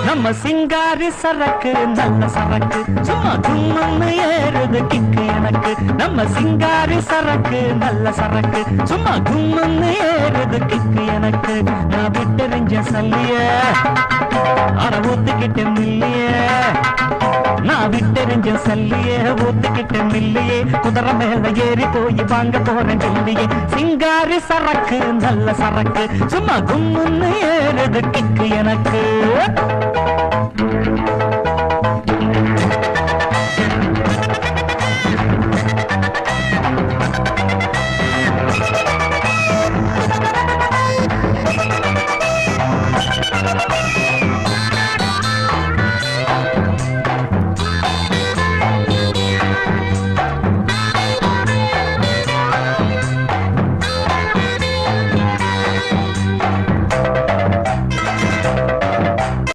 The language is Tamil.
நம்ம சிங்காரி சரக்கு நல்ல சரக்கு சும்மா கும்முன்னு ஏறுது கிக்கு எனக்கு நம்ம சிங்காரி சரக்கு நல்ல சரக்கு சும்மா கும்முன்னு ஏறுது கிக்கு எனக்கு நான் விட்டெறிஞ்ச சல்லிய அட ஊத்துக்கிட்ட மில்லிய நான் விட்டெறிஞ்ச சல்லிய ஊத்துக்கிட்ட மில்லியே குதிரை மேல ஏறி போய் வாங்க போறேன் சொல்லியே சிங்காரி சரக்கு நல்ல சரக்கு சும்மா கும்முன்னு ஏறுது கிக்கு எனக்கு